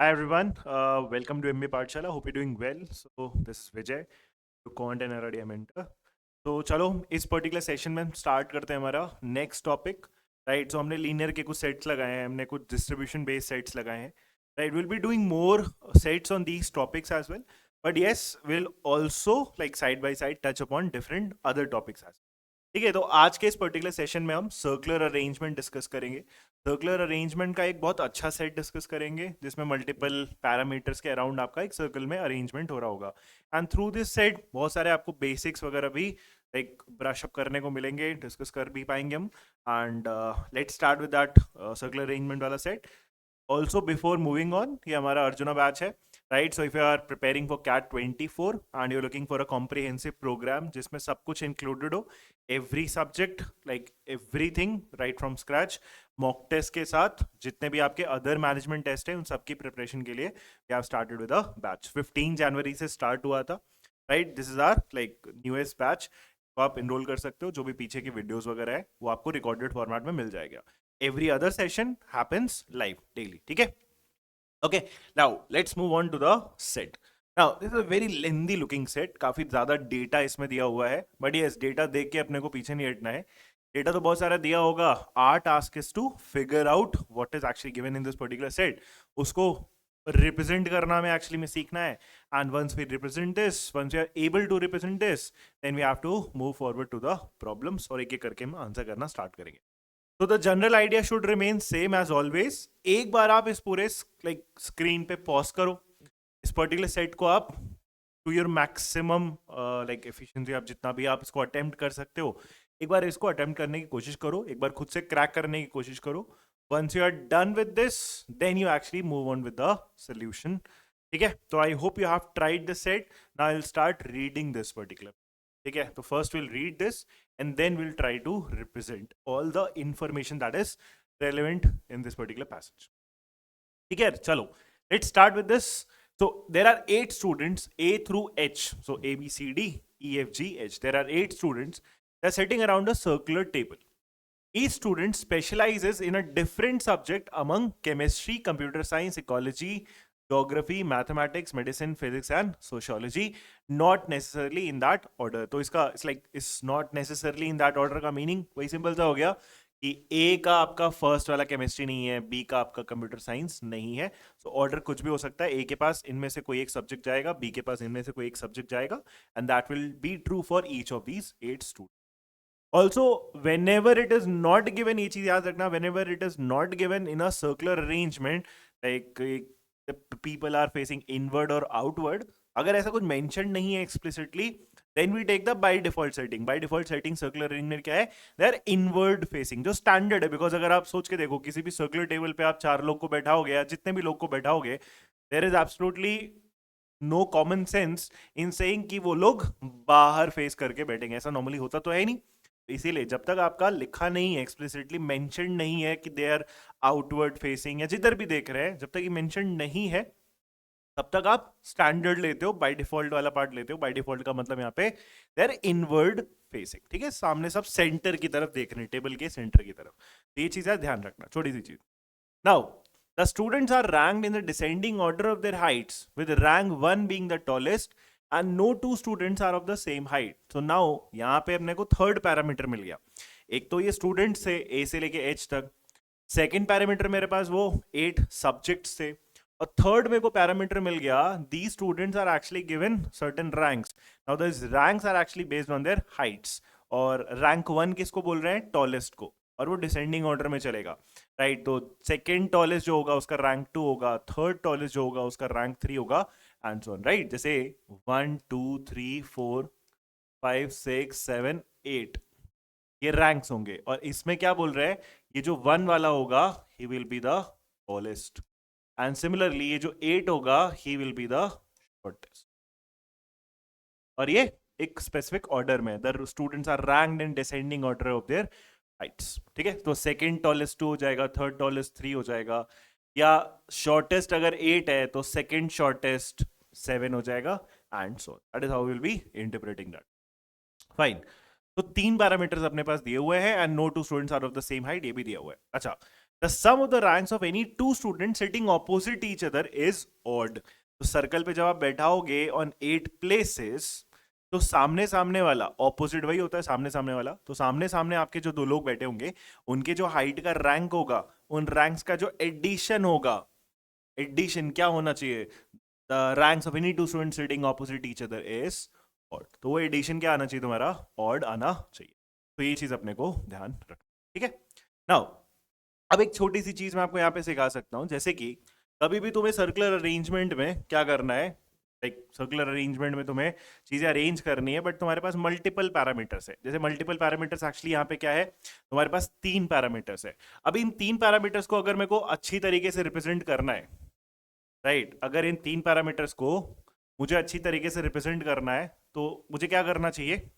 Hi everyone, welcome to MB Pathshala. Hope you're doing well. So this is Vijay, your content and already mentor. तो चलो इस particular session में हम start करते हैं हमारा नेक्स्ट टॉपिक राइट. सो हमने लीनियर के कुछ सेट्स लगाए हैं, हमने कुछ डिस्ट्रीब्यूशन बेस्ड सेट्स लगाए हैं right. Will be doing more sets on these topics as well, but yes will also like side by side touch upon different other topics as. ठीक है, तो आज के इस पर्टिकुलर सेशन में हम सर्कुलर अरेंजमेंट डिस्कस करेंगे. सर्कुलर अरेंजमेंट का एक बहुत अच्छा सेट डिस्कस करेंगे जिसमें मल्टीपल पैरामीटर्स के अराउंड आपका एक सर्कल में अरेंजमेंट हो रहा होगा. एंड थ्रू दिस सेट बहुत सारे आपको बेसिक्स वगैरह भी लाइक ब्रश अप करने को मिलेंगे, डिस्कस कर भी पाएंगे हम. And let's start with that circular arrangement वाला set. Also before moving on, ये हमारा अर्जुना बैच है right. So if you are preparing for CAT 24 and you looking for a comprehensive programme जिसमें सब कुछ इंक्लूडेड हो, every subject like everything right from scratch, mock test के साथ जितने भी आपके अदर मैनेजमेंट टेस्ट हैं उन सबकी प्रिपरेशन के लिए we have started with a batch. 15 जनवरी से स्टार्ट हुआ था right. This is our like newest batch. तो आप इनरोल कर सकते हो, जो भी पीछे की वीडियोस वगैरह है वो आपको रिकॉर्डेड फॉर्मेट में मिल जाएगा. Every other session happens live daily. ठीक है, okay. Now let's move on to the set. Now this is a very lengthy looking set, काफी ज्यादा डेटा इसमें दिया हुआ है, बट यस डेटा देख के अपने को पीछे नहीं हटना है. डेटा तो बहुत सारा दिया होगा. Our task is to figure out what is actually given in this particular set. उसको रिप्रेजेंट करना हमें एक्चुअली में सीखना है. And once we represent this, once we are able to represent this, then we have to move forward to the problems और एक एक करके हम आंसर करना स्टार्ट करेंगे. तो the general idea should remain same as always. एक बार आप इस पूरे लाइक स्क्रीन पे पॉज करो, इस पर्टिकुलर सेट को आप to your maximum like efficiency, आप जितना भी आप इसको अटेम्प्ट कर सकते हो, एक बार इसको अटेम्प्ट करने की कोशिश करो, एक बार खुद से क्रैक करने की कोशिश करो. Once you are done with this, then you actually move on with the solution. ठीक है, तो I hope you have tried this set. Now I will start reading this particular. ठीक है, तो first will read this and then we'll try to represent all the information that is relevant in this particular passage. ठीक है, चलो let's start with this. So there are 8 students A through H, so A B C D E F G H. There are 8 students. They're sitting around a circular table. Each student specializes in a different subject among chemistry, computer science, ecology, geography, mathematics, medicine, physics and sociology. Not necessarily in that order. तो इसका it's like it's not necessarily in that order का meaning वही simple सा हो गया कि ए का आपका फर्स्ट वाला केमिस्ट्री नहीं है, बी का आपका कंप्यूटर साइंस नहीं है. सो ऑर्डर कुछ भी हो सकता है. ए के पास इनमें से कोई एक सब्जेक्ट जाएगा, बी के पास इनमें से कोई एक सब्जेक्ट जाएगा, and that will be true for each of these 8 students. Also, whenever it is not given, ये चीज याद रखना, whenever it is not given in a circular arrangement, like the people are facing inward or outward, अगर ऐसा कुछ mentioned नहीं है explicitly, then we take the by default setting. By default setting circular arrangement क्या है? They are inward facing, जो standard है. Because अगर आप सोच के देखो, किसी भी circular table पे आप 4 लोग को बैठाओगे या जितने भी लोग को बैठाओगे, there is absolutely no common sense in saying कि वो लोग बाहर फेस करके बैठेंगे. ऐसा नॉर्मली होता तो है नहीं. इसीलिए जब तक आपका लिखा नहीं है, एक्सप्लिसिटली मेंशन नहीं है कि दे आर आउटवर्ड फेसिंग या जिधर भी देख रहे हैं, जब तक ये मेंशन नहीं है तब तक आप स्टैंडर्ड लेते हो, बाय डिफॉल्ट वाला पार्ट लेते हो. बाय डिफॉल्ट का मतलब यहाँ पे दे आर इनवर्ड फेसिंग. ठीक है, सामने सब सेंटर की तरफ देख रहे हैं, टेबल के सेंटर की तरफ. तो ये चीज है, ध्यान रखना, छोटी सी चीज. Now the students are ranked in the descending order of their heights, with rank 1 being the tallest and no two students are of the same height. So now यहाँ पे अपने को थर्ड पैरामीटर मिल गया. एक तो ये स्टूडेंट्स थे A से लेके H तक. सेकेंड पैरामीटर मेरे पास वो 8 सब्जेक्ट्स थे. और थर्ड मेरे को पैरामीटर मिल गया, these students are actually given certain ranks. Now these ranks are actually based on their heights. और रैंक 1 किसको बोल रहे हैं? टॉलेस्ट को. और वो डिसेंडिंग ऑर्डर में चलेगा राइट. तो सेकेंड टॉलेस्ट जो होगा उसका रैंक 2 होगा, थर्ड टॉलेस्ट जो होगा उसका रैंक 3 होगा, एंड सो ऑन राइट. जैसे 1 2 3 4 5 6 7 8 ये रैंक्स होंगे. और इसमें क्या बोल रहे हैं, ये जो 1 वाला होगा ही will be the tallest, and similarly ये जो 8 होगा ही विल बी द शॉर्टेस्ट. और ये एक स्पेसिफिक ऑर्डर में, the students are ranked in descending order of their heights. ठीक है, तो सेकेंड टॉलेस्ट 2 हो जाएगा, थर्ड टॉलेस्ट 3 हो जाएगा, या शॉर्टेस्ट अगर 8 है तो सेकेंड शॉर्टेस्ट 7 हो जाएगा, and so that is how will be interpreting that. Fine. तो 3 पैरामीटर्स अपने पास दिए हुए हैं, and no two students are of the same height, ये भी दिया हुआ है. अच्छा, the sum of the ranks of any two student sitting opposite each other is odd. तो सर्कल पे जब आप बैठाओगे ऑन 8 प्लेसेस, तो सामने सामने वाला, ऑपोजिट वही होता है सामने सामने वाला, तो सामने सामने आपके जो दो लोग बैठे होंगे उनके जो हाइट का रैंक होगा, उन रैंक्स का जो एडिशन होगा, एडिशन क्या होना चाहिए, the ranks of any two student sitting opposite each other is odd. तो वो एडिशन क्या आना चाहिए तुम्हारा, ऑड आना चाहिए। तो ये चीज अपने को ध्यान रखना, ठीक है। नाउ अब एक छोटी सी चीज मैं आपको यहाँ पे सिखा सकता हूँ, जैसे कि कभी भी तुम्हें सर्कुलर अरेंजमेंट में क्या करना है, लाइक सर्कुलर अरेंजमेंट में तुम्हें चीजें अरेंज करनी है, बट तुम्हारे पास मल्टीपल पैरामीटर्स है। जैसे मल्टीपल पैरामीटर्स एक्चुअली यहाँ पे क्या है, तुम्हारे पास 3 पैरामीटर्स है। अब इन 3 पैरामीटर्स को अगर मेरे को अच्छी तरीके से रिप्रेजेंट करना है, राइट, अगर इन 3 पैरामीटर्स को मुझे अच्छी तरीके से रिप्रेजेंट करना है, तो मुझे क्या करना चाहिए,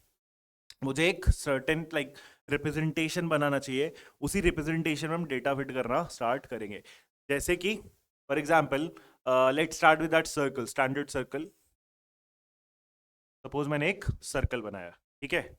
मुझे एक सर्टेन लाइक रिप्रेजेंटेशन बनाना चाहिए। उसी रिप्रेजेंटेशन में हम डेटा फिट करना स्टार्ट करेंगे। जैसे कि for example let's start with that circle, standard circle. Suppose मैंने एक सर्कल बनाया, ठीक है।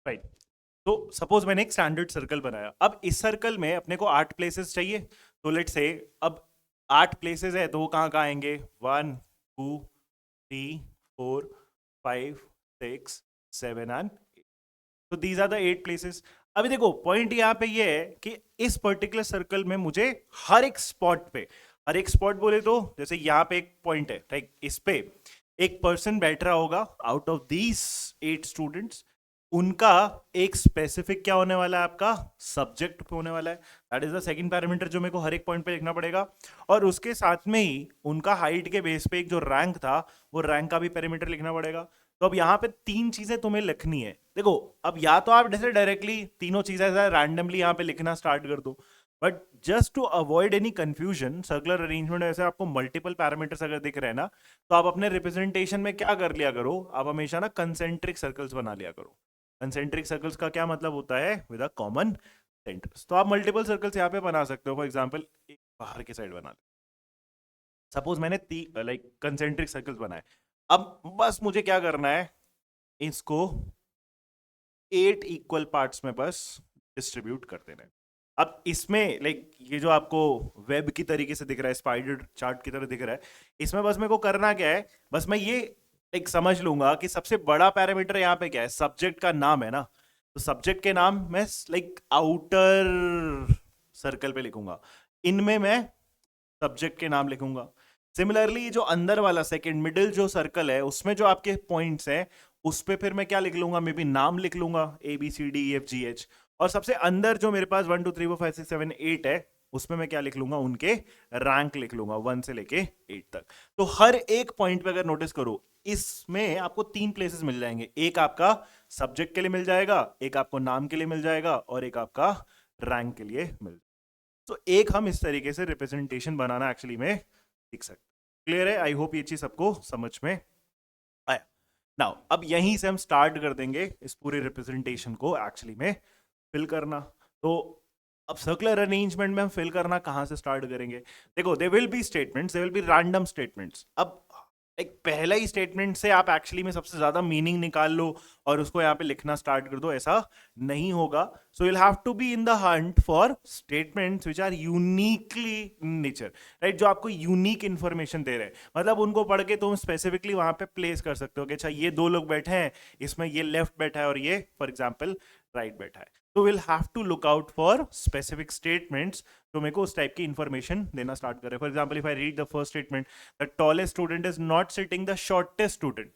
राइट, तो सपोज मैंने एक स्टैंडर्ड सर्कल बनाया। अब इस सर्कल में अपने को 8 प्लेसेस चाहिए। तो लेट्स से अब 8 प्लेसेस है, तो वो कहाँ कहाँ आएंगे, 1 2 3 4 5 6 7 एंड, तो दीज आर द 8 प्लेसेस। अभी देखो पॉइंट यहाँ पे ये है कि इस पर्टिकुलर सर्कल में मुझे हर एक स्पॉट पे, हर एक स्पॉट बोले तो जैसे यहाँ पे एक पॉइंट है, राइट, इस पे एक पर्सन बैठ रहा होगा आउट ऑफ दीज 8 स्टूडेंट्स। उनका एक स्पेसिफिक क्या होने वाला है, आपका सब्जेक्ट होने वाला है। That is the second parameter जो मेरे को हर एक पॉइंट पे लिखना पड़ेगा। और उसके साथ में ही उनका हाइट के बेस पे एक जो रैंक था, वो रैंक का भी पैरामीटर लिखना पड़ेगा। तो अब यहाँ पे 3 चीजें तुम्हें लिखनी है। देखो अब या तो आप जैसे डायरेक्टली तीनों चीजें रैंडमली यहाँ पे लिखना स्टार्ट कर दो, but just to avoid any confusion, circular arrangement ऐसे आपको मल्टीपल पैरामीटर्स अगर दिख रहे हैं ना, तो आप अपने रिप्रेजेंटेशन में क्या कर लिया करो, आप हमेशा ना कंसेंट्रिक सर्कल्स बना लिया करो। कंसेंट्रिक सर्कल्स का क्या मतलब होता है, विद अ कॉमन सेंटर्स। तो आप मल्टीपल सर्कल्स यहाँ पे बना सकते हो। फॉर एग्जांपल एक बाहर की साइड बना ले, सपोज मैंने लाइक कंसेंट्रिक सर्कल्स बनाए। अब बस मुझे क्या करना है, इसको 8 इक्वल पार्ट्स में बस डिस्ट्रीब्यूट कर देना है। अब इसमें लाइक ये जो आपको वेब की तरीके से दिख रहा है, स्पाइडर चार्ट की तरह दिख रहा है, इसमें बस मेरे को करना क्या है, बस मैं ये एक समझ लूंगा कि सबसे बड़ा पैरामीटर यहाँ पे क्या है, सब्जेक्ट का नाम है ना। तो सब्जेक्ट के नाम मैं लाइक आउटर सर्कल पे लिखूंगा, इनमें मैं सब्जेक्ट के नाम लिखूंगा। सिमिलरली जो अंदर वाला सेकंड मिडिल जो सर्कल है, उसमें जो आपके पॉइंट्स हैं, उस पे फिर मैं क्या लिख लूंगा, मे बी नाम लिख लूंगा ABCDEFGH। और सबसे अंदर जो मेरे पास 1 2 3 4 5 6 7 8 है, उसमें मैं क्या लिख लूंगा, उनके रैंक लिख लूंगा 1 से लेके 8 तक। तो हर एक पॉइंट पे अगर नोटिस करो, इसमें आपको 3 प्लेसेस मिल जाएंगे। एक आपका सब्जेक्ट के लिए मिल जाएगा, एक आपको नाम के लिए मिल जाएगा, और एक आपका रैंक के लिए मिल। तो एक हम इस तरीके से रिप्रेजेंटेशन बनाना एक्चुअली में सीख सकते। क्लियर है? आई होप ये चीज सबको समझ में आया। नाउ अब यहीं से हम स्टार्ट कर देंगे इस पूरे रिप्रेजेंटेशन को एक्चुअली में फिल करना। तो अब सर्कुलर अरेंजमेंट में हम फिल करना कहां से स्टार्ट करेंगे? देखो, they will be statements, they will be random statements. अब एक पहला ही स्टेटमेंट से आप एक्चुअली में सबसे ज्यादा मीनिंग निकाल लो और उसको यहाँ पे लिखना स्टार्ट कर दो, ऐसा नहीं होगा। सो you'll have to be in the hunt for statements which are uniquely in nature, right, जो आपको यूनिक इंफॉर्मेशन दे रहे हैं। मतलब उनको पढ़ के तुम स्पेसिफिकली वहां पे प्लेस कर सकते हो कि अच्छा ये 2 लोग बैठे हैं, इसमें ये लेफ्ट बैठा है और ये फॉर एग्जाम्पल राइट बैठा है। तो will have to look out for specific statements जो मेरे को उस टाइप की इंफॉर्मेशन देना स्टार्ट करे। For example if I read the first statement, the tallest student is not sitting the shortest student.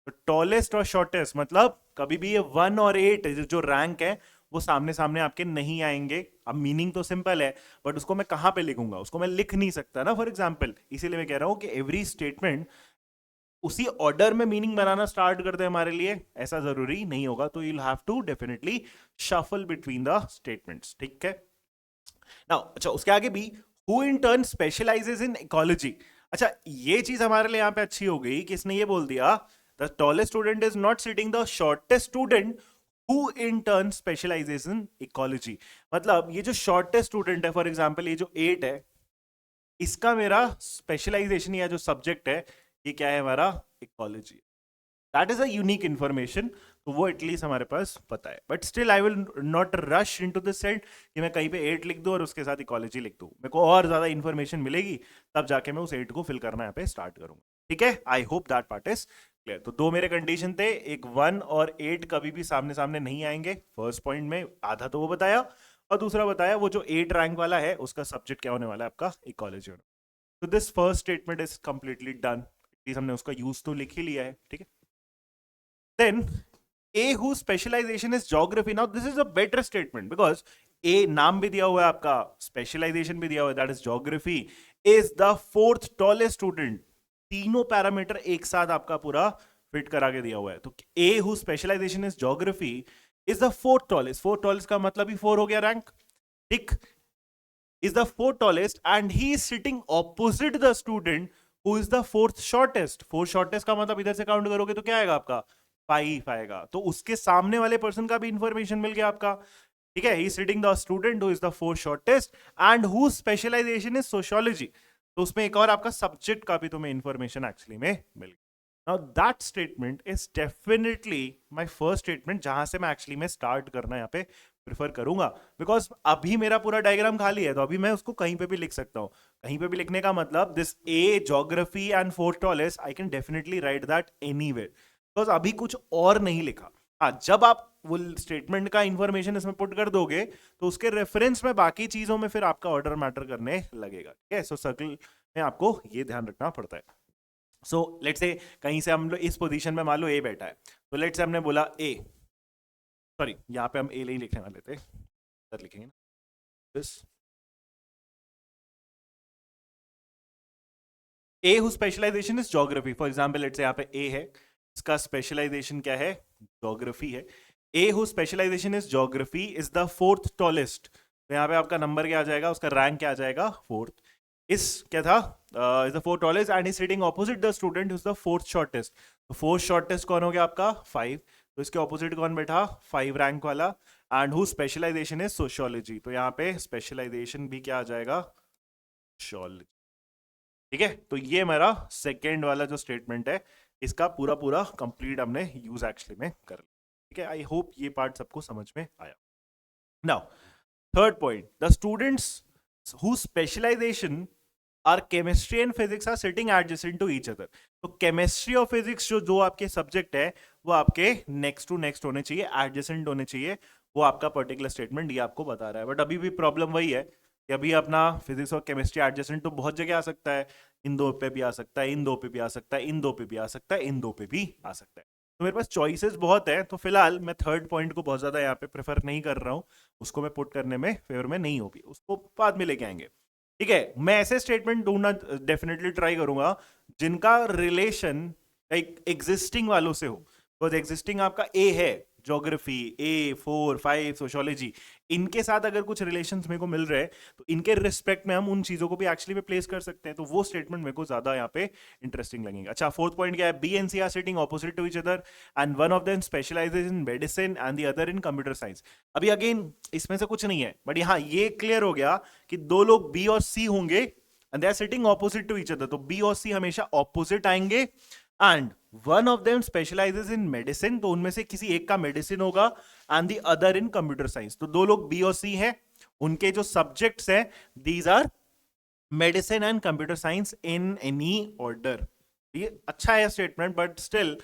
तो टॉलेस्ट और शॉर्टेस्ट मतलब कभी भी ये 1 और 8 जो रैंक है वो सामने सामने आपके नहीं आएंगे। अब मीनिंग तो सिंपल है, बट उसको मैं कहां पे लिखूंगा, उसको मैं लिख नहीं सकता ना फॉर एग्जाम्पल। इसीलिए मैं कह रहा हूं कि एवरी स्टेटमेंट उसी ऑर्डर में मीनिंग बनाना स्टार्ट कर दे हमारे लिए, ऐसा जरूरी नहीं होगा। तो you have to definitely shuffle between the statements, ठीक है। नाउ अच्छा, उसके आगे भी who in turn specializes in ecology. अच्छा, ये चीज हमारे लिए यहाँ पे अच्छी हो गई कि इसने ये बोल दिया the tallest student is not sitting the shortest student who in turn specializes in ecology. मतलब ये जो शॉर्टेस्ट स्टूडेंट है, फॉर एग्जाम्पल ये जो 8 है, इसका मेरा स्पेशलाइजेशन या जो सब्जेक्ट है ये क्या है, हमारा ecology. That is a unique information, तो वो एटलीस्ट हमारे पास पता है। But still I will not rush into this set कि मैं कहीं पे 8 लिख दूं और उसके साथ इकोलॉजी लिख दूं। मेरे को और ज्यादा इंफॉर्मेशन मिलेगी तब जाके मैं उस 8 को फिल करना यहाँ पे स्टार्ट करूंगा। ठीक है, I hope that part is clear. तो दो मेरे कंडीशन थे, एक 1 और 8 कभी भी सामने सामने नहीं आएंगे। फर्स्ट पॉइंट में आधा तो वो बताया, और दूसरा बताया वो जो 8 रैंक वाला है उसका सब्जेक्ट क्या होने वाला है, आपका इकोलॉजी होने। तो this first statement is completely done, at least हमने उसका यूज तो लिख ही लिया है। ठीक है, then A whose specialization is geography, now this is a better statement because A नाम भी दिया हुआ है आपका, स्पेशलाइजेशन भी दिया हुआ है, that is geography, is the fourth tallest student. तीनों पैरामीटर एक साथ आपका पूरा फिट करा के दिया हुआ है। तो A whose specialization is geography is the fourth tallest. Fourth tallest का मतलब ही 4 हो गया रैंक, ठीक, is the fourth tallest and he is sitting opposite the student who is the fourth shortest। fourth shortest का मतलब इधर से काउंट करोगे तो क्या आएगा आपका 5 आएगा। तो उसके सामने वाले पर्सन का भी इंफॉर्मेशन मिल गया आपका। ठीक है, he is sitting the student who is the fourth shortest and whose specialization is sociology। तो उसमें एक और आपका सब्जेक्ट का भी तुम्हें इंफॉर्मेशन एक्चुअली में मिल गया। Now that statement is definitely my first statement जहां से मैं एक्चुअली में स्टार्ट करना यहाँ पे प्रेफर करूंगा, बिकॉज अभी मेरा पूरा डायग्राम खाली है तो अभी मैं उसको कहीं पे भी लिख सकता हूं। कहीं पे भी लिखने का मतलब this A geography and fourth tallest I can definitely right that anywhere, because अभी कुछ और नहीं लिखा। हाँ, जब आप वो स्टेटमेंट का इंफॉर्मेशन इसमें पुट कर दोगे तो उसके रेफरेंस में बाकी चीजों में फिर आपका ऑर्डर मैटर करने लगेगा। ठीक है, सो सर्कल में आपको ये ध्यान रखना पड़ता है। सो लेट्स से कहीं से हम लोग इस पोजीशन में मान लो ए बैठा है, तो लेट्स से हमने बोला ए, सॉरी यहाँ पे हम ए नहीं लिखने वाले थे, इधर लिखेंगे ना this a who specialization is geography. For example let's say यहाँ पे ए है, इसका स्पेशलाइजेशन क्या है, ज्योग्राफी है। A who specialization is geography is the fourth tallest. तो यहाँ पे आपका नंबर क्या आ जाएगा, उसका रैंक क्या आ जाएगा, फोर्थ। इस क्या था, is the fourth tallest and is sitting opposite the student is the fourth shortest. तो फोर्थ शॉर्टेस्ट कौन हो गया आपका 5, तो इसके ऑपोजिट कौन बैठा 5 रैंक वाला, and who specialization is sociology. तो यहाँ पे स्पेशलाइजेशन भी क्या आ जाएगा, सोशियोलॉजी। ठीक है, तो ये मेरा सेकेंड वाला जो स्टेटमेंट है इसका पूरा पूरा कंप्लीट हमने यूज एक्चुअली में कर लिया। ठीक है, आई होप ये पार्ट सबको समझ में आया। Now third point, the students who specialization are chemistry and physics are sitting adjacent to each other. तो केमिस्ट्री और फिजिक्स जो जो आपके सब्जेक्ट है वो आपके नेक्स्ट टू नेक्स्ट होने चाहिए, एडजेसेंट होने चाहिए। वो आपका पर्टिकुलर स्टेटमेंट ये आपको बता रहा है। बट अभी भी प्रॉब्लम वही है कि अभी अपना फिजिक्स और केमिस्ट्री एडजेसेंट तो बहुत जगह आ सकता है, इन दो पे भी आ सकता है, इन दो पे भी आ सकता है, इन दो पे भी आ सकता है, इन दो पे भी आ सकता है। तो मेरे पास चॉइसेस बहुत है, तो फिलहाल मैं थर्ड पॉइंट को बहुत ज्यादा यहाँ पे प्रेफर नहीं कर रहा हूँ, उसको मैं पुट करने में फेवर में नहीं होगी, उसको बाद में लेके आएंगे। ठीक है, मैं ऐसे स्टेटमेंट ढूंढना डेफिनेटली ट्राई करूंगा जिनका रिलेशन एक एग्जिस्टिंग वालों से हो। बिकॉज एग्जिस्टिंग आपका ए है, ज्योग्राफी, ए 4 5 सोशियोलॉजी, इनके साथ अगर कुछ रिलेशंस मेरे को मिल रहे हैं तो इनके रिस्पेक्ट में हम उन चीजों को भी एक्चुअली में प्लेस कर सकते हैं। तो वो स्टेटमेंट मेरे को ज्यादा यहाँ पे इंटरेस्टिंग लगेगा। अच्छा, फोर्थ पॉइंट क्या है, B and C are sitting opposite to each other and one of them specializes in medicine and the other in computer science. अभी अगेन इसमें से कुछ नहीं है, बट यहाँ ये क्लियर हो गया कि दो लोग बी और सी होंगे and they are sitting opposite to each other. तो बी और सी हमेशा ऑपोजिट आएंगे and one of them specializes in medicine, तो उनमें से किसी एक का मेडिसिन होगा, and the other in computer science. तो दो लोग बी और सी हैं, उनके जो सब्जेक्ट्स हैं these are medicine and computer science in any order. ये अच्छा है statement, but still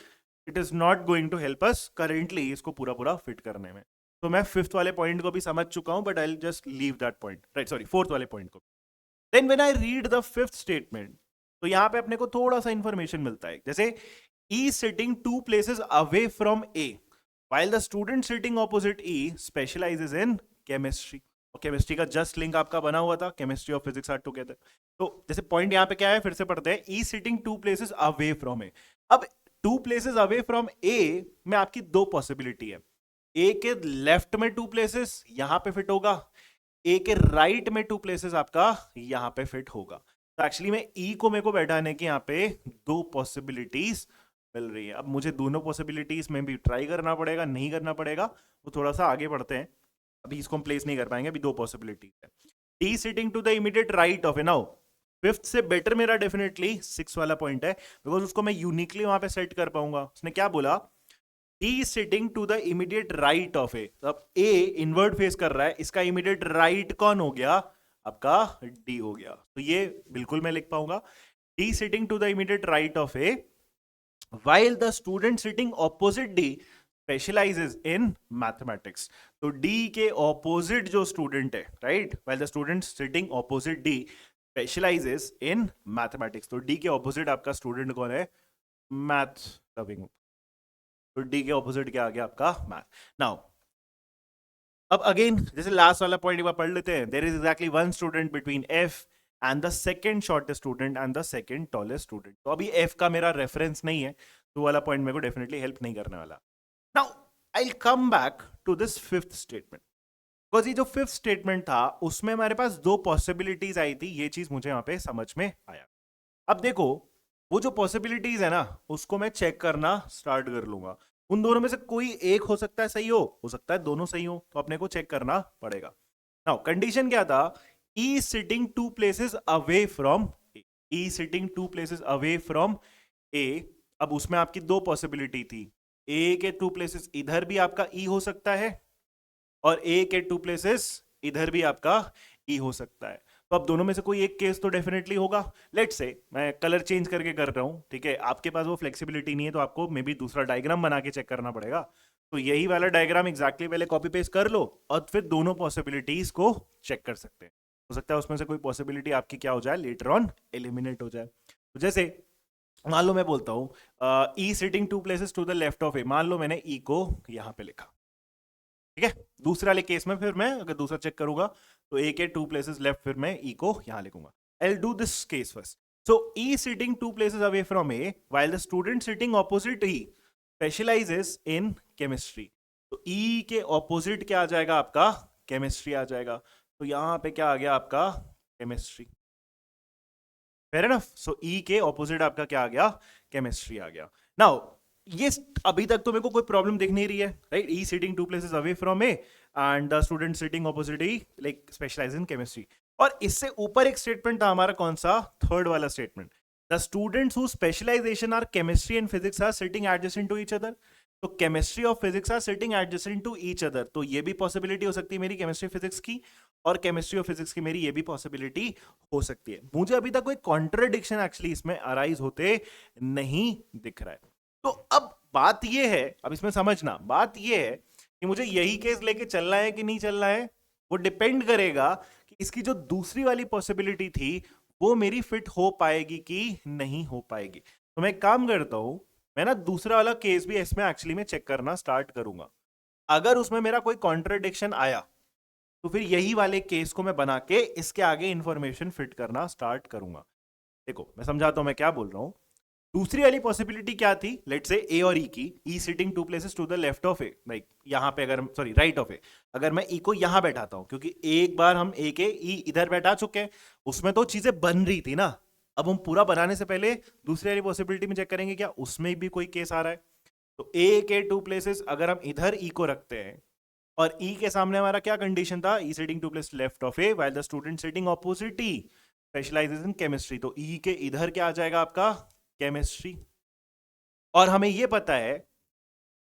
it is not going to help us currently इसको पूरा पूरा फिट करने में। तो मैं फिफ्थ वाले पॉइंट को भी समझ चुका हूं, but I will just leave that point, right, sorry fourth वाले पॉइंट को। Then when I read the fifth statement, तो यहां पे अपने को थोड़ा सा इंफॉर्मेशन मिलता है, जैसे E sitting 2 places away from A, while the student sitting opposite E specializes in chemistry। और केमिस्ट्री का जस्ट लिंक आपका बना हुआ था, केमिस्ट्री और फिजिक्स आर टुगेदर। तो जैसे पॉइंट यहां पे क्या है, फिर से पढ़ते हैं, E sitting 2 places away from A। अब 2 places away from A में आपकी दो पॉसिबिलिटी है, A के लेफ्ट में 2 places यहां पे फिट होगा, ए के राइट में 2 प्लेसेस आपका यहाँ पे फिट होगा। तो एक्चुअली में ई को मेरे को बैठाने की यहाँ पे 2 पॉसिबिलिटीज मिल रही है। अब मुझे दोनों पॉसिबिलिटीज में भी ट्राई करना पड़ेगा, नहीं करना पड़ेगा, वो थोड़ा सा आगे बढ़ते हैं। अभी इसको हम प्लेस नहीं कर पाएंगे, अभी 2 पॉसिबिलिटीज है। D sitting to the immediate right of A, now fifth से बेटर मेरा डेफिनेटली 6 वाला पॉइंट है, बिकॉज उसको मैं यूनिकली वहां पे सेट कर पाऊंगा। उसने क्या बोला, he sitting to the immediate right of A. अब ए इनवर्ड फेस कर रहा है, इसका इमीडिएट राइट कौन हो गया, आपका डी हो गया। तो ये बिल्कुल मैं लिख पाऊंगा, D sitting to the immediate right of A while the student sitting opposite D specializes in mathematics। तो D के opposite जो student है, right, while the student sitting opposite D specializes in mathematics। तो D के opposite आपका student कौन है, math loving। तो D के opposite क्या आ गया आपका math। now अब अगेन जैसे लास्ट वाला पॉइंट एक बार पढ़ लेते हैं, there is exactly one student between F and the second shortest student and the second tallest student। तो अभी F का मेरा रेफरेंस नहीं है, तो वाला पॉइंट मेरे को डेफिनेटली हेल्प नहीं करने वाला। Now I will come back to this fifth statement, because ये जो फिफ्थ स्टेटमेंट था उसमें हमारे पास 2 पॉसिबिलिटीज आई थी, ये चीज मुझे यहाँ पे समझ में आया। अब देखो वो जो पॉसिबिलिटीज है ना, उसको मैं चेक करना स्टार्ट कर लूंगा। उन दोनों में से कोई एक हो सकता है सही हो सकता है दोनों सही हो, तो अपने को चेक करना पड़ेगा। नाउ कंडीशन क्या था, E sitting 2 places away from A। E sitting 2 places away from A। अब उसमें आपकी 2 पॉसिबिलिटी थी, A के 2 प्लेसेस इधर भी आपका E हो सकता है और A के 2 प्लेसेस इधर भी आपका E हो सकता है। तो अब दोनों में से कोई एक केस तो डेफिनेटली होगा। लेट्स से मैं कलर चेंज करके कर रहा हूं, ठीक है, आपके पास वो फ्लेक्सिबिलिटी नहीं है तो आपको मे बी दूसरा डायग्राम बना के चेक करना पड़ेगा। तो यही वाला डायग्राम एग्जैक्टली पहले कॉपी पेस्ट कर लो और फिर दोनों पॉसिबिलिटीज को चेक कर सकते हैं। हो सकता है उसमें से कोई पॉसिबिलिटी आपकी क्या हो जाए, लेटर ऑन एलिमिनेट हो जाए। तो जैसे मान लो मैं बोलता हूं E sitting 2 places to the left of A, मान लो मैंने ई को यहां पे लिखा, ठीक है। दूसरे वाले केस में फिर मैं अगर दूसरा चेक करूंगा तो ए के 2 प्लेसेस लेफ्ट, फिर मैं ई को यहां लिखूंगा। I will do this case first. So E sitting 2 places away from A while the student sitting opposite E specialises in chemistry. तो ई के ऑपोजिट क्या आ जाएगा आपका, केमिस्ट्री आ जाएगा। तो यहां पे क्या आ गया आपका, chemistry. Fair enough. So E के ऑपोजिट आपका क्या आ गया, केमिस्ट्री आ गया। नाउ ये अभी तक तो मेरे को कोई प्रॉब्लम दिख नहीं रही है, right. E sitting 2 places away from A and the student sitting opposite E like specialize in chemistry. और इससे ऊपर एक स्टेटमेंट था हमारा, कौन सा, थर्ड वाला statement, the students who specialization are chemistry and physics are sitting adjacent to each other. तो केमिस्ट्री और physics are sitting adjacent to each other. तो ये भी पॉसिबिलिटी हो सकती है मेरी केमिस्ट्री फिजिक्स की, और केमिस्ट्री और फिजिक्स की मेरी ये भी पॉसिबिलिटी हो सकती है। मुझे अभी तक कोई कॉन्ट्रडिक्शन एक्चुअली इसमें अराइज होते नहीं दिख रहा है। तो अब बात ये है, अब इसमें समझना, बात ये है कि मुझे यही केस लेके चलना है कि नहीं चलना है, वो डिपेंड करेगा कि इसकी जो दूसरी वाली पॉसिबिलिटी थी वो मेरी फिट हो पाएगी कि नहीं हो पाएगी। तो मैं एक काम करता हूं, मैं ना दूसरा वाला केस भी इसमें एक्चुअली में चेक करना स्टार्ट करूंगा। अगर उसमें मेरा कोई कॉन्ट्रडिक्शन आया तो फिर यही वाले केस को मैं बना के इसके आगे इंफॉर्मेशन फिट करना स्टार्ट करूंगा। देखो मैं समझाता हूं मैं क्या बोल रहा हूं। दूसरी वाली पॉसिबिलिटी क्या थी, लेट्स से ए और ई की, E sitting 2 places to the left of A, like यहां पे अगर, सॉरी राइट ऑफ ए, अगर मैं ई को यहां बैठाता हूं, क्योंकि एक बार हम ए के ई इधर बैठा चुके हैं, उसमें तो चीजें बन रही थी ना। अब हम पूरा बनाने से पहले दूसरी वाली पॉसिबिलिटी में चेक करेंगे क्या उसमें भी कोई केस आ रहा है। तो ए के 2 प्लेसेस अगर हम इधर ई को रखते हैं और ई के सामने हमारा क्या कंडीशन था, E sitting 2 places left of A while the student sitting opposite E specialises in chemistry. तो ई के इधर क्या आ जाएगा आपका, केमिस्ट्री। और हमें ये पता है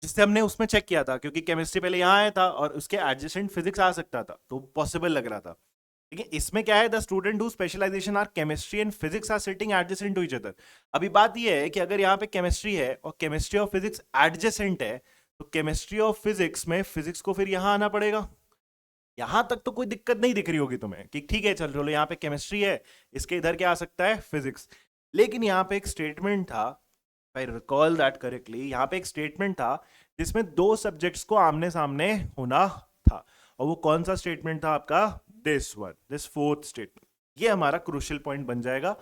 जिससे हमने उसमें चेक किया था, क्योंकि केमिस्ट्री पहले यहां आया था और उसके एडजेसेंट फिजिक्स आ सकता था, तो पॉसिबल लग रहा था। लेकिन इसमें क्या है, the student who specialization are chemistry and physics are sitting adjacent to each other. अभी बात ये है कि अगर यहाँ पे केमिस्ट्री है और केमिस्ट्री और फिजिक्स एडजेसेंट है, तो केमिस्ट्री और फिजिक्स में फिजिक्स को फिर यहां आना पड़ेगा। यहां तक तो कोई दिक्कत नहीं दिख रही होगी तुम्हें कि ठीक है चलो यहाँ पे केमिस्ट्री है, इसके इधर क्या आ सकता है, फिजिक्स। लेकिन यहाँ पे एक स्टेटमेंट था, आई रिकॉल दैट करेक्टली, यहाँ पे एक स्टेटमेंट था जिसमें 2 सब्जेक्ट्स को आमने सामने होना था। और वो कौन सा स्टेटमेंट था आपका, this one, this fourth statement. ये हमारा क्रूशियल पॉइंट बन जाएगा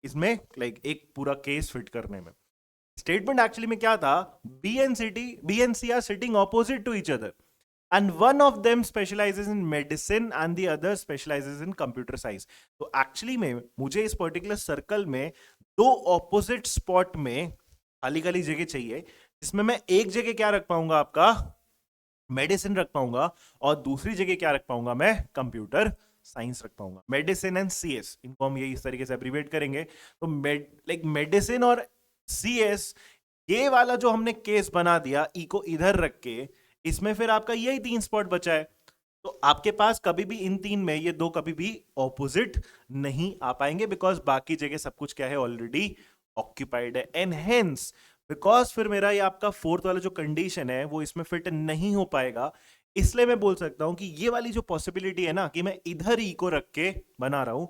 इसमें, लाइक एक पूरा केस फिट करने में। स्टेटमेंट एक्चुअली में क्या था, B and C are sitting opposite to each other. and one of them specializes in medicine and the other specializes in computer science. तो एक्चुअली में मुझे इस पर्टिकुलर सर्कल में दो ऑपोजिट स्पॉट में खाली खाली जगह चाहिए, जिसमें मैं एक जगह क्या रख पाऊंगा, आपका मेडिसिन रख पाऊंगा, और दूसरी जगह क्या रख पाऊंगा, मैं कंप्यूटर साइंस रख पाऊंगा. मेडिसिन एंड सीएस, इनको हम ये इस तरीके से एब्रीवेट करेंगे. तो मेडिसिन और सीएस, ये वाला जो हमने केस बना दिया ई को इधर रख के, इसमें फिर आपका यही 3 स्पॉट बचा है. तो आपके पास कभी भी इन 3 में ये 2 कभी भी ऑपोजिट नहीं आ पाएंगे, बिकॉज बाकी जगह सब कुछ क्या है, ऑलरेडी ऑक्यूपाइड है. एंड हेंस बिकॉज फिर मेरा ये आपका फोर्थ वाला जो कंडीशन है वो इसमें फिट नहीं हो पाएगा, इसलिए मैं बोल सकता हूं कि ये वाली जो पॉसिबिलिटी है ना कि मैं इधर ई को रख के बना रहा हूं,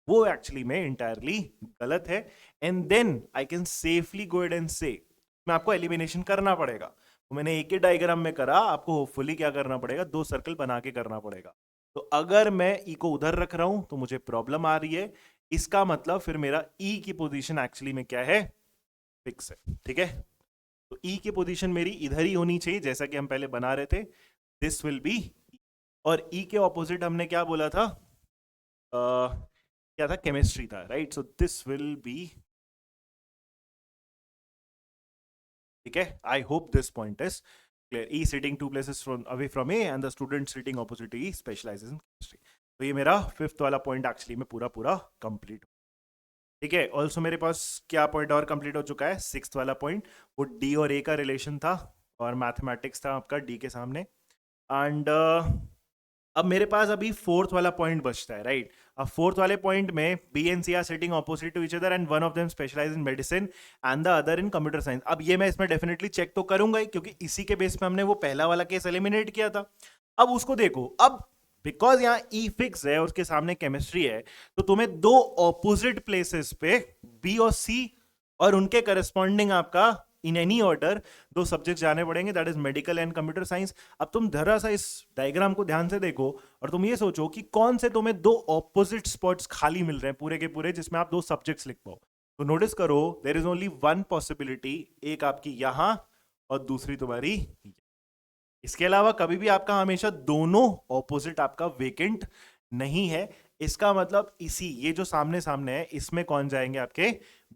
वो एक्चुअली में इंटायरली गलत है. And then I can safely go and say मैं आपको एलिमिनेशन करना पड़ेगा. तो मैंने एक ही डायग्राम में करा, आपको होपफुली क्या करना पड़ेगा, 2 सर्कल बना के करना पड़ेगा. तो अगर मैं ई को उधर रख रहा हूं तो मुझे प्रॉब्लम आ रही है, इसका मतलब फिर मेरा ई की पोजीशन एक्चुअली में क्या है, फिक्स है. ठीक है, तो ई की पोजीशन मेरी इधर ही होनी चाहिए जैसा कि हम पहले बना रहे थे. दिस विल बी, और ई के ऑपोजिट हमने क्या बोला था, क्या था, केमिस्ट्री था, right. So this will be, ठीक है. I hope this point is clear. E sitting 2 places away from A and the student sitting opposite to E specializes in chemistry. तो ये मेरा 5th वाला पॉइंट एक्चुअली में पूरा पूरा कंप्लीट. ठीक है. ऑल्सो मेरे पास क्या पॉइंट और कंप्लीट हो चुका है, 6th वाला पॉइंट, वो डी और ए का रिलेशन था और मैथमेटिक्स था आपका डी के सामने. एंड अब मेरे पास अभी 4th वाला पॉइंट बचता है, राइट. अब 4th वाले पॉइंट में B and C are sitting opposite to each other and one of them specialize in medicine and the other in computer science. अब ये मैं इसमें डेफिनेटली चेक तो करूंगा ही, क्योंकि इसी के बेस पे हमने वो पहला वाला केस एलिमिनेट किया था. अब उसको देखो, अब बिकॉज यहाँ ई फिक्स है और उसके सामने केमिस्ट्री है, तो तुम्हें 2 ऑपोजिट प्लेसेस पे बी और सी और उनके करस्पॉन्डिंग आपका इन एनी ऑर्डर 2 सब्जेक्ट जाने पड़ेंगे, that is medical and computer science. अब तुम जरा सा इस डायग्राम को ध्यान से देखो और तुम ये सोचो कि कौन से तुम्हें 2 ऑपोजिट स्पॉट्स खाली मिल रहे हैं पूरे के पूरे, जिसमें आप 2 सब्जेक्ट्स लिख पाओ. तो नोटिस करो, there is only one possibility, एक आपकी यहां और दूसरी तुम्हारी. इसके अलावा कभी भी आपका हमेशा दोनों ऑपोजिट आपका वेकेंट नहीं है. इसका मतलब इसी ये जो सामने सामने है इसमें कौन जाएंगे, आपके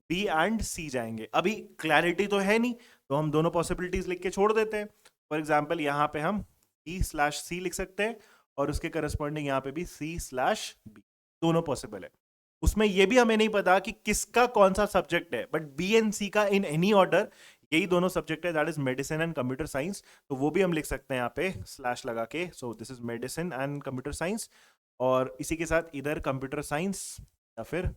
बी एंड सी जाएंगे. अभी क्लैरिटी तो है नहीं, तो हम दोनों पॉसिबिलिटीज लिख के छोड़ देते हैं. फॉर एग्जाम्पल यहाँ पे हम B/C लिख सकते हैं और उसके करस्पॉन्डिंग यहाँ पे भी C/B, दोनों पॉसिबल है. उसमें यह भी हमें नहीं पता कि किसका कौन सा सब्जेक्ट है, बट बी एंड सी का इन एनी ऑर्डर यही दोनों सब्जेक्ट है, that is medicine and computer science. तो वो भी हम लिख सकते हैं यहाँ पे स्लैश लगा के. So this is medicine and computer science, और इसी के साथ इधर कंप्यूटर साइंस या फिर,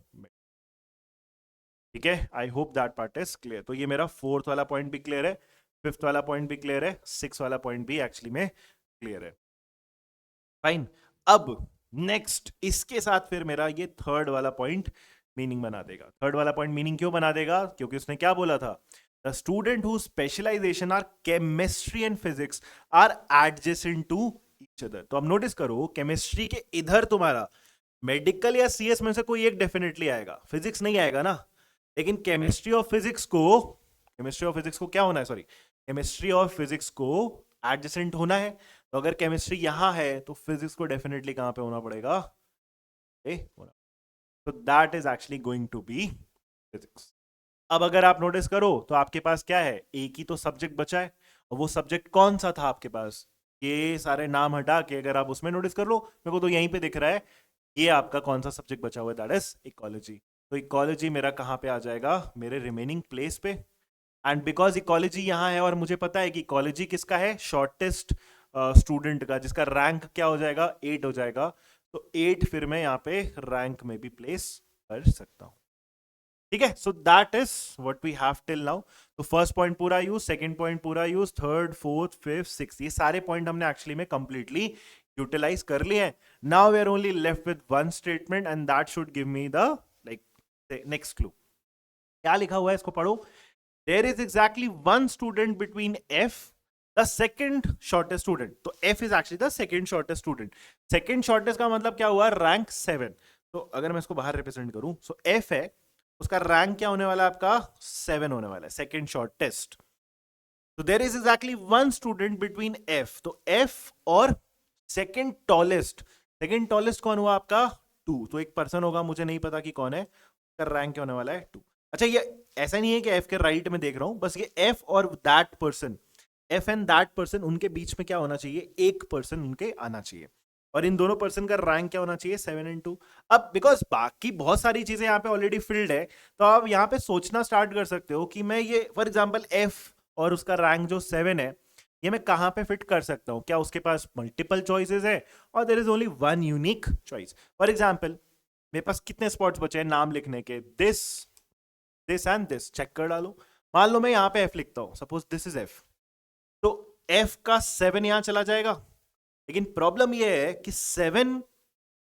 ठीक है. I hope that part is clear. तो ये मेरा 4th वाला पॉइंट भी क्लियर है, 5th वाला पॉइंट भी क्लियर है, 6th वाला पॉइंट भी एक्चुअली में क्लियर है. फाइन. अब नेक्स्ट इसके साथ फिर मेरा ये 3rd वाला पॉइंट मीनिंग बना देगा. 3rd वाला पॉइंट मीनिंग क्यों बना देगा, क्योंकि उसने क्या बोला था, the student who specialization are chemistry and physics are adjacent to each other. तो अब नोटिस करो, केमिस्ट्री के इधर तुम्हारा मेडिकल या सीएस में से कोई एक डेफिनेटली आएगा, फिजिक्स नहीं आएगा ना. लेकिन केमिस्ट्री और फिजिक्स को क्या होना है, सॉरी, केमिस्ट्री और फिजिक्स को एडजेसेंट होना है. तो अगर केमिस्ट्री यहां है तो फिजिक्स को डेफिनेटली कहां पे होना पड़ेगा, तो that is actually going to be physics. अब अगर आप नोटिस करो तो आपके पास क्या है, एक ही तो सब्जेक्ट बचा है, और वो सब्जेक्ट कौन सा था आपके पास, ये सारे नाम हटा के अगर आप उसमें नोटिस कर लो, मेरे को तो यहीं पे दिख रहा है ये आपका कौन सा सब्जेक्ट बचा हुआ है, दैट इज इकोलॉजी. तो इकोलॉजी मेरा कहां पे आ जाएगा, मेरे रिमेनिंग प्लेस पे. एंड बिकॉज इकोलॉजी यहाँ है और मुझे पता है कि इकोलॉजी किसका है, शॉर्टेस्ट स्टूडेंट का, जिसका रैंक क्या हो जाएगा, 8 हो जाएगा. तो 8 फिर मैं यहाँ पे रैंक में भी प्लेस कर सकता हूँ. ठीक है. So that is what we have till now. तो फर्स्ट पॉइंट पूरा यूज, सेकंड पॉइंट पूरा use, 3rd 4th 5th 6th, ये सारे पॉइंट हमने एक्चुअली में कंप्लीटली यूटिलाइज कर लिए हैं. Now we are only left with one statement and that should give me the like next clue. क्या लिखा हुआ है इसको पढ़ो. There is exactly one student between F, the second shortest student. तो F is actually the second shortest student. Second shortest का मतलब क्या हुआ, रैंक 7. तो अगर मैं इसको बाहर रिप्रेजेंट करूं, सो F है, उसका रैंक क्या होने वाला है, आपका 7 होने वाला है, सेकंड शॉर्टेस्ट. तो there is exactly one student between F, तो एफ और सेकंड टॉलेस्ट कौन हुआ आपका? 2, तो एक पर्सन होगा, मुझे नहीं पता कि कौन है, उसका रैंक क्या होने वाला है? 2। अच्छा, ये ऐसा नहीं है कि एफ के राइट में देख रहा हूं, बस ये एफ और that person, F and that person, उनके बीच में क्या होना चाहिए? एक पर्सन उनके आना चाहिए, और इन दोनों पर्सन का रैंक क्या होना चाहिए? 7 and 2। अब बिकॉज बाकी बहुत सारी चीजें यहाँ पे ऑलरेडी फिल्ड है, तो आप यहाँ पे सोचना स्टार्ट कर सकते हो कि मैं ये फॉर एग्जाम्पल एफ और उसका रैंक जो 7 है, ये मैं कहाँ पे फिट कर सकता हूँ? क्या उसके पास मल्टीपल चॉइसेस है, और there is only one unique choice? For example मेरे पास कितने स्पॉट्स बचे हैं नाम लिखने के? This, this and this, check कर डालो। मान लो मैं यहाँ पे एफ लिखता हूँ, सपोज दिस इज एफ, तो एफ का 7 यहां चला जाएगा, लेकिन प्रॉब्लम यह है कि 7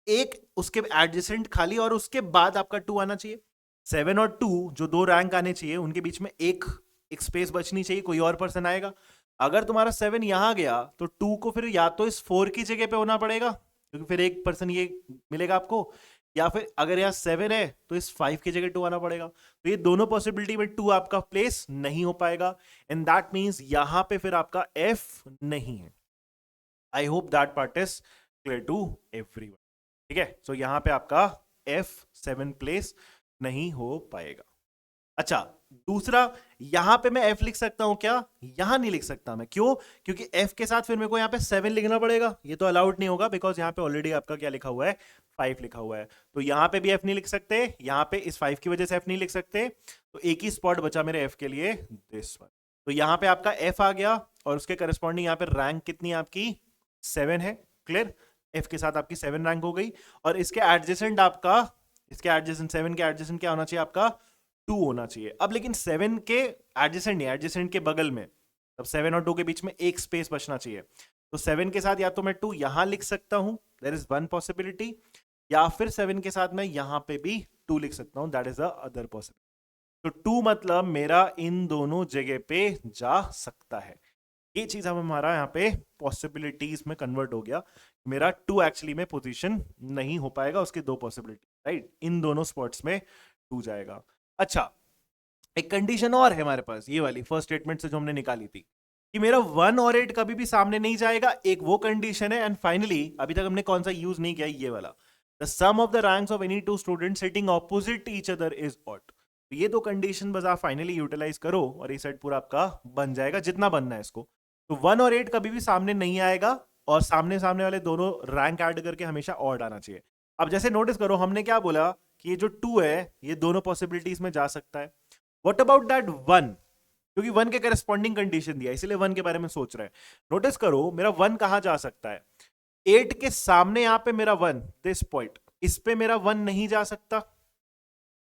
एक उसके एडजेसेंट खाली, और उसके बाद आपका 2 आना चाहिए। 7 और 2 जो दो रैंक आने चाहिए, उनके बीच में एक स्पेस बचनी चाहिए, कोई और पर्सन आएगा। अगर तुम्हारा 7 यहां गया, तो 2 को फिर या तो इस 4 की जगह पे होना पड़ेगा, क्योंकि फिर एक पर्सन ये मिलेगा आपको, या फिर अगर यहाँ 7 है तो इस 5 की जगह 2 आना पड़ेगा। तो ये दोनों पॉसिबिलिटी में 2 आपका प्लेस नहीं हो पाएगा, एंड दैट मीन्स यहां पे फिर आपका एफ नहीं है। I hope that part is clear to everyone. ठीक है, सो यहां पे आपका F7 प्लेस नहीं हो पाएगा। अच्छा, दूसरा, यहां पे मैं F लिख सकता हूं क्या? यहां नहीं लिख सकता मैं, क्यों? क्योंकि F के साथ फिर मेरे को यहां पे 7 लिखना पड़ेगा, ये तो अलाउड नहीं होगा, बिकॉज यहां पे ऑलरेडी आपका क्या लिखा हुआ है? 5 लिखा हुआ है। तो यहां पे भी F नहीं लिख सकते, यहां पे इस 5 की वजह से F नहीं लिख सकते, तो एक ही स्पॉट बचा मेरे F के लिए, दिस वन। तो यहां पे आपका F आ गया, और उसके करस्पॉन्डिंग यहां पे रैंक कितनी है आपकी? 7 है। क्लियर? F के साथ आपकी 7 रैंक हो गई, और इसके एडजेसेंट आपका, इसके एडजेसेंट 7 के एडजेसेंट क्या होना चाहिए आपका? 2 होना चाहिए। अब लेकिन 7 के एडजेसेंट नहीं, एडजेसेंट के बगल में, तब 7 और 2 के बीच में एक स्पेस बचना चाहिए। तो 7 के साथ या तो मैं 2 यहां लिख सकता हूं, देयर इज वन पॉसिबिलिटी, या फिर 7 के साथ मैं यहां पे भी 2 लिख सकता हूं, that is the other possibility. तो 2 मतलब मेरा इन दोनों जगह पे जा सकता है। ये चीज हम हमारा यहाँ पे पॉसिबिलिटीज में कन्वर्ट हो गया। मेरा 2 एक्चुअली में पोजीशन नहीं हो पाएगा, उसकी 2 पॉसिबिलिटी, राइट? इन दोनों स्पॉट्स में 2 जाएगा। अच्छा, एक कंडीशन और है हमारे पास, ये वाली फर्स्ट स्टेटमेंट से जो हमने निकाली थी, कि मेरा 1 और 8 कभी भी सामने नहीं जाएगा, एक वो कंडीशन है। एंड फाइनली अभी तक हमने कौन सा यूज नहीं किया? ये वाला, the sum of the ranks of any two students sitting opposite each other is odd. तो ये दो कंडीशन बस आप फाइनली यूटिलाइज करो, और ये सेट पूरा आपका बन जाएगा, जितना बनना है इसको। तो 1 और 8 कभी भी सामने नहीं आएगा, और सामने सामने वाले दोनों रैंक ऐड करके हमेशा ऑड आना चाहिए। अब जैसे नोटिस करो, हमने क्या बोला कि ये जो 2 है ये दोनों पॉसिबिलिटीज में जा सकता है। What about that 1? क्योंकि 1 के करस्पॉन्डिंग कंडीशन दिया, इसलिए 1 के बारे में सोच रहे हैं। नोटिस करो मेरा 1 कहां जा सकता है? 8 के सामने यहां पे मेरा 1, दिस पॉइंट, इस पे मेरा 1 नहीं जा सकता।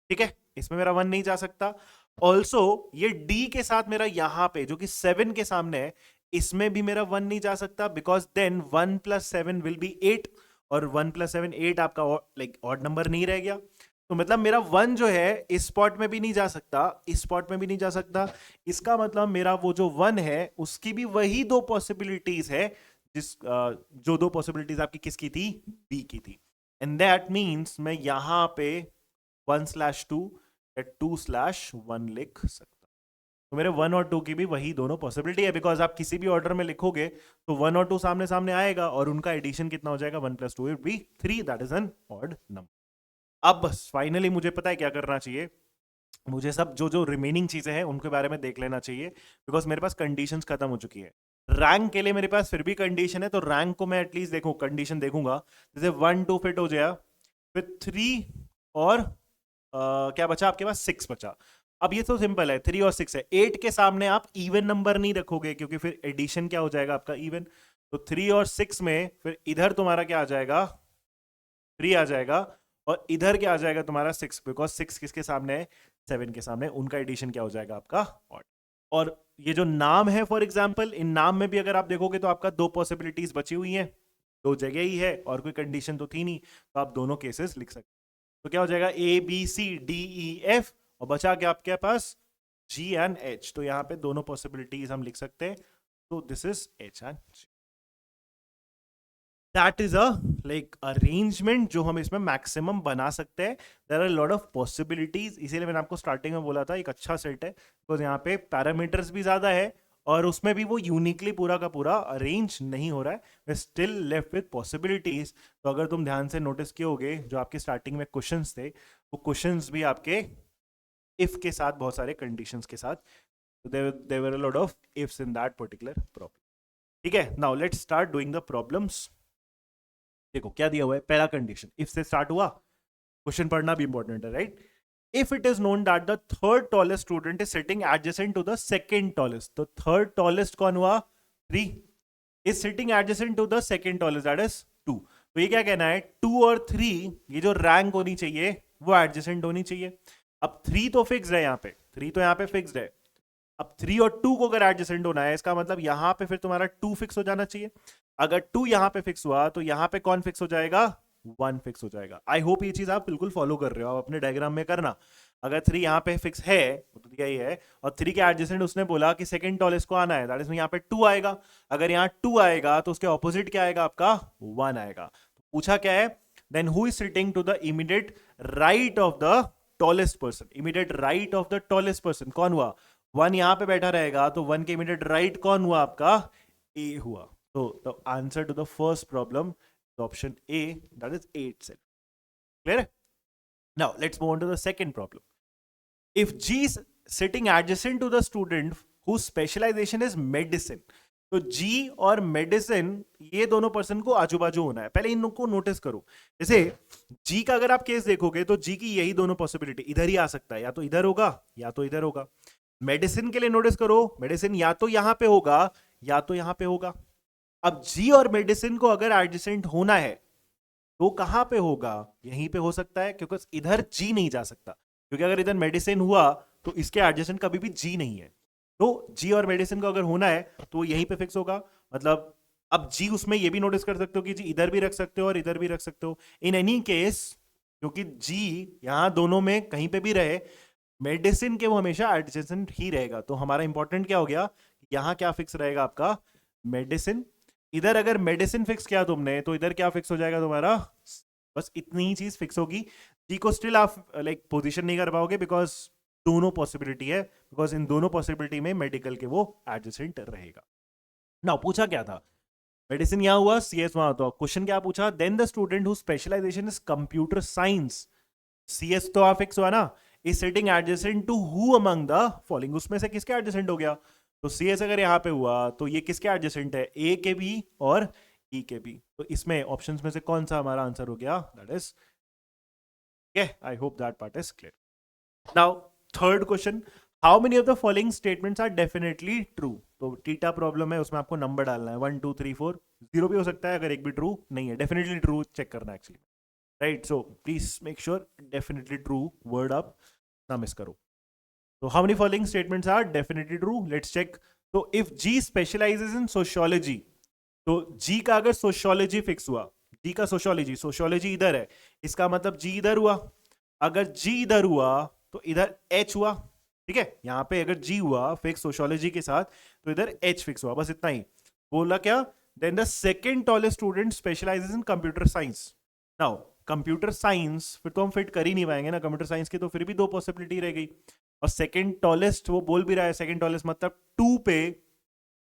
ठीक है, इसमें मेरा 1 नहीं जा सकता। ऑल्सो ये D के साथ मेरा यहां पे जो कि 7 के सामने है, इसमें भी मेरा 1 नहीं जा सकता, बिकॉज देन 1 + 7 विल बी 8, और 1 + 7 8 आपका लाइक ऑड नंबर नहीं रह गया। तो मतलब मेरा 1 जो है इस स्पॉट में भी नहीं जा सकता, इस स्पॉट में भी नहीं जा सकता। इसका मतलब मेरा वो जो 1 है उसकी भी वही 2 पॉसिबिलिटीज है, जो 2 पॉसिबिलिटीज आपकी किसकी थी? बी की थी। एंड दैट मीन्स मैं यहां पे 1/2 या 2/1 लिख सकता। तो मेरे 1 और 2 की भी वही दोनों पॉसिबिलिटी है, बिकॉज आप किसी भी ऑर्डर में लिखोगे तो 1 और 2 सामने सामने आएगा, और उनका एडिशन कितना हो जाएगा? 1 + 2 will be 3, that is an odd number. अब बस फाइनली मुझे पता है क्या करना चाहिए, मुझे सब जो जो रिमेनिंग चीजें हैं उनके बारे में देख लेना चाहिए, बिकॉज मेरे पास कंडीशंस खत्म हो चुकी है। रैंक के लिए मेरे पास फिर भी कंडीशन है, तो रैंक को मैं एटलीस्ट देखो कंडीशन देखूंगा। जैसे 1 2 फिट हो जाए, फिर 3 और क्या बचा आपके पास? 6 बचा। अब ये तो सिंपल है, 3 और 6 है। 8 के सामने आप इवन नंबर नहीं रखोगे, क्योंकि फिर एडिशन क्या हो जाएगा आपका? इवन। तो 3 और 6 में फिर इधर तुम्हारा क्या आ जाएगा? 3 आ जाएगा, और इधर क्या आ जाएगा तुम्हारा? 6, बिकॉज 6 किसके सामने है? 7 के सामने। उनका एडिशन क्या हो जाएगा आपका? ऑड। और ये जो नाम है, फॉर एग्जाम्पल, इन नाम में भी अगर आप देखोगे तो आपका 2 पॉसिबिलिटीज बची हुई हैं, 2 जगह ही है, और कोई कंडीशन तो थी नहीं, तो आप दोनों केसेस लिख सकते। तो क्या हो जाएगा? ABCDEF, और बचा क्या आपके पास? G and H। तो यहां पे दोनों पॉसिबिलिटीज हम लिख सकते हैं, तो this is H and G। That is a like arrangement जो हम इसमें मैक्सिमम बना सकते हैं। There are lot of possibilities, इसीलिए मैंने आपको स्टार्टिंग में बोला था एक अच्छा सेट है, बिकॉज यहाँ पे पैरामीटर्स भी ज्यादा है, और उसमें भी वो यूनिकली पूरा का पूरा अरेंज नहीं हो रहा है, वे स्टिल लेफ्ट विथ पॉसिबिलिटीज। तो अगर तुम ध्यान से नोटिस किए होगे जो आपके स्टार्टिंग में क्वेश्चंस थे, वो क्वेश्चंस भी आपके इफ के साथ, बहुत सारे कंडीशंस के साथ, there were a lot of ifs in that particular problem. ठीक है, now let's start doing the problems. देखो क्या दिया हुआ है, पहला कंडीशन इफ से स्टार्ट हुआ, क्वेश्चन पढ़ना भी इंपॉर्टेंट है, right. If it is known that the third tallest student is sitting adjacent to the second tallest, तो third tallest कौन हुआ, 3, is sitting adjacent to the second tallest, that is 2। तो ये क्या कहना है, 2 और 3 ये जो रैंक होनी चाहिए वो एडजेसेंट होनी चाहिए। अब 3 तो फिक्स्ड है यहाँ पे, 3 तो यहाँ पे फिक्स्ड है। अब 3 और 2 को अगर एडजेसेंट होना है, इसका मतलब यहाँ पे फिर तुम्हारा 2 फिक्स हो जाना चाहिए। अगर 2 यहाँ पे फिक्स हुआ तो यहाँ पे कौन फिक्स हो जाएगा, 1 फिक्स हो जाएगा। आई होप ये चीज आप बिल्कुल फॉलो कर रहे हो, आप अपने डायग्राम में करना। अगर 3 यहाँ पे फिक्स है, वो तो दिया ही है, और 3 के एडजेसेंट उसने बोला कि सेकंड टॉलेस्ट को आना है, दैट इज यहाँ पे 2 आएगा। अगर यहाँ 2 आएगा तो उसके ऑपोजिट क्या आएगा, आपका 1 आएगा। तो पूछा क्या है, then who is sitting to the immediate right of the tallest person. Immediate right of the tallest person कौन हुआ, 1 यहाँ पे बैठा रहेगा, तो 1 के इमीडिएट राइट कौन हुआ, आपका ए हुआ। तो the answer to the first problem option A, that is A itself. Clear? Now let's move on to the second problem. If G is sitting adjacent to the student whose specialization is medicine, तो G और medicine ये दोनों person को आजू बाजू होना है। पहले इनको नोटिस करो, जैसे G का अगर आप केस देखोगे तो G की यही दोनों पॉसिबिलिटी, इधर ही आ सकता है, या तो इधर होगा या तो इधर होगा। मेडिसिन के लिए नोटिस करो, मेडिसिन या तो यहां पे होगा या तो यहां पे होगा। अब जी और मेडिसिन को अगर एडजेसेंट होना है तो कहां पे होगा, यहीं पे हो सकता है, क्योंकि इधर जी नहीं जा सकता, क्योंकि अगर इधर मेडिसिन हुआ तो इसके एडजेसेंट कभी भी जी नहीं है। तो जी और मेडिसिन को अगर होना है तो यहीं पे फिक्स होगा। मतलब अब जी उसमें ये भी नोटिस कर सकते हो कि जी इधर भी रख सकते हो और इधर भी रख सकते हो। इन एनी केस, क्योंकि जी यहां दोनों में कहीं पे भी रहे, मेडिसिन के वो हमेशा एडजेसेंट ही रहेगा। तो हमारा इंपॉर्टेंट क्या हो गया, यहां क्या फिक्स रहेगा, आपका मेडिसिन। इधर अगर मेडिसिन फिक्स किया तुमने तो इधर क्या फिक्स हो जाएगा तुम्हारा, बस इतनी ही चीज फिक्स होगी। जी को स्टिल आप लाइक पोजीशन नहीं कर पाओगे, बिकॉज दोनों पॉसिबिलिटी है, बिकॉज इन दोनों पॉसिबिलिटी में मेडिकल के वो एडजेसेंट रहेगा। नाउ पूछा क्या था, मेडिसिन यहां हुआ, सीएस वहां होता। क्वेश्चन क्या पूछा, then the student who specialization is computer science, CS तो आप फिक्स हुआ ना, is sitting adjacent to who among the following, उसमें से किसके एडजेसेंट हो गया। तो सी एस अगर यहां पे हुआ तो ये किसके एडजेसेंट है, ए के भी और ई के भी। तो इसमें ऑप्शंस में से कौन सा हमारा आंसर हो गया, that is, I hope that part is clear. Now third question, how many of the following statements are definitely true. तो टीटा प्रॉब्लम है, उसमें आपको नंबर डालना है 1 2 3 4, 0 भी हो सकता है अगर एक भी ट्रू नहीं है। डेफिनेटली ट्रू चेक करना है actually, right. So please make sure definitely true word आप ना मिस करो। So how many following statements are definitely true? Let's check. So if G specializes in sociology, तो G का अगर sociology fix हुआ, G का sociology इधर है, इसका मतलब G इधर हुआ। अगर G इधर हुआ तो इधर H हुआ, ठीक है। यहाँ पे अगर G हुआ फिक्स sociology के साथ तो इधर H फिक्स हुआ, बस इतना ही बोला। क्या, then the second tallest student specializes in computer science. Now computer science फिर तो हम फिट कर ही नहीं पाएंगे ना, कंप्यूटर साइंस की तो फिर भी 2 पॉसिबिलिटी रह गई। और सेकंड टॉलेस्ट वो बोल भी रहा है, सेकंड टॉलेस्ट मतलब 2 पे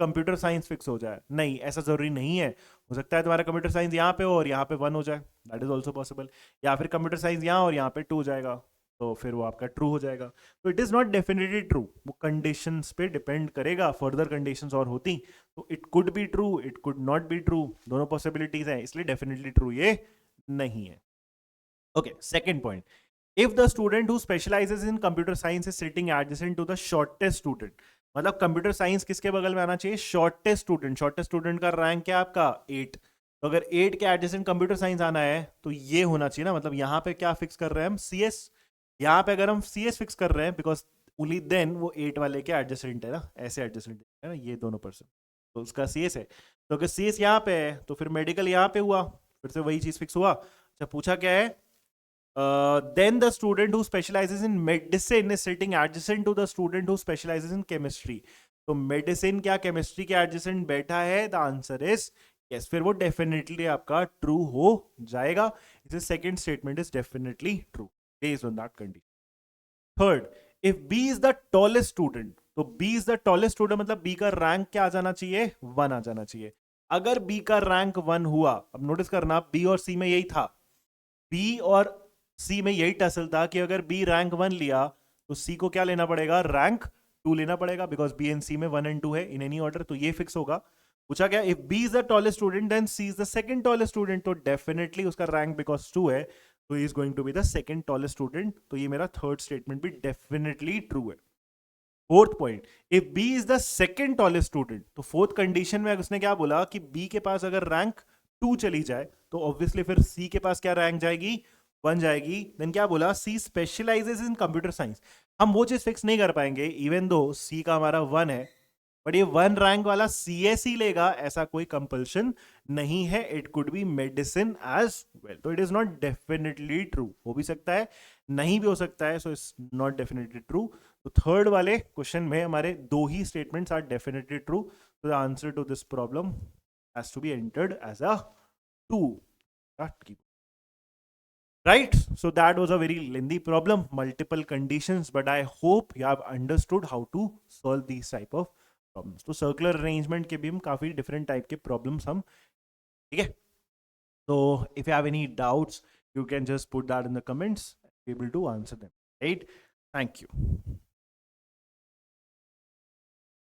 कंप्यूटर साइंस फिक्स हो जाए, नहीं ऐसा जरूरी नहीं है। हो सकता है तुम्हारा कंप्यूटर साइंस यहाँ पे हो और यहाँ पे 1 हो जाए, दैट इज ऑल्सो पॉसिबल। या फिर कंप्यूटर साइंस यहाँ और यहाँ पे 2 हो जाएगा, तो फिर वो आपका ट्रू हो जाएगा। तो it is not definitely true, वो कंडीशंस पे डिपेंड करेगा। फर्दर कंडीशंस और होती तो it could be true, it could not be true, दोनों पॉसिबिलिटीज हैं, इसलिए डेफिनेटली ट्रू ये नहीं है। Okay, second point. If the student who specializes in computer science is sitting adjacent to the shortest student, मतलब कंप्यूटर साइंस किसके बगल में आना चाहिए, शॉर्टेस्ट स्टूडेंट। शॉर्टेस्ट स्टूडेंट का रैंक क्या आपका 8, तो अगर 8 के एडजेसेंट कंप्यूटर साइंस आना है तो ये होना चाहिए ना। मतलब यहाँ पे क्या फिक्स कर रहे हैं हम, सीएस। यहाँ पे अगर हम सीएस फिक्स कर रहे हैं बिकॉज ओनली देन वो 8 वाले के एडजेसेंट है ना, ऐसे एडजेसेंट है ना ये दोनों पर्सन, तो उसका सीएस है। तो अगर सीएस यहाँ पे है तो फिर मेडिकल यहाँ पे हुआ, फिर से वही चीज फिक्स हुआ। अच्छा पूछा क्या है, then the student who specializes in medicine is sitting adjacent to the student who specializes in chemistry. तो medicine क्या chemistry के adjacent बैठा है, the answer is yes, फिर वो definitely आपका true हो जाएगा। इसे second statement is definitely true based on that condition. Third, if B is the tallest student, तो B is the tallest student, मतलब बी का रैंक क्या आ जाना चाहिए, 1 आ जाना चाहिए। अगर बी का रैंक 1 हुआ, अब नोटिस करना बी और सी में यही था, बी और सी में यही टसल था कि अगर बी रैंक 1 लिया तो सी को क्या लेना पड़ेगा, रैंक 2 लेना पड़ेगा, बिकॉज बी एंड सी में 1 एंड 2 है इन एनी ऑर्डर, तो ये फिक्स होगा। पूछा गया if B is the tallest student then C is the second tallest student, तो डेफिनेटली उसका रैंक बिकॉज 2 है तो he is going to be the second tallest student, तो ये मेरा थर्ड स्टेटमेंट भी डेफिनेटली ट्रू है। Fourth point, if B is the second tallest student, तो फोर्थ कंडीशन में उसने क्या बोला कि बी के पास अगर रैंक 2 चली जाए तो ऑब्वियसली फिर सी के पास क्या रैंक जाएगी, 1 जाएगी। देन क्या बोला, सी स्पेशलाइजेस इन कंप्यूटर साइंस। हम वो चीज फिक्स नहीं कर पाएंगे इवन दो सी का हमारा 1 है, बट ये 1 रैंक वाला सीएसई लेगा ऐसा कोई कंपल्शन नहीं है। It could be medicine as well, तो it is not definitely true, हो भी सकता है नहीं भी हो सकता है, so it's not definitely true. तो थर्ड वाले क्वेश्चन में हमारे 2 ही statements are definitely true, so the answer to this problem has to be entered as a 2. Right, so that was a very lengthy problem, multiple conditions, but I hope you have understood how to solve these type of problems. तो circular arrangement के भी हम काफी different type के problems हम, ठीक है। So if you have any doubts you can just put that in the comments, be able to answer them, right? Thank you.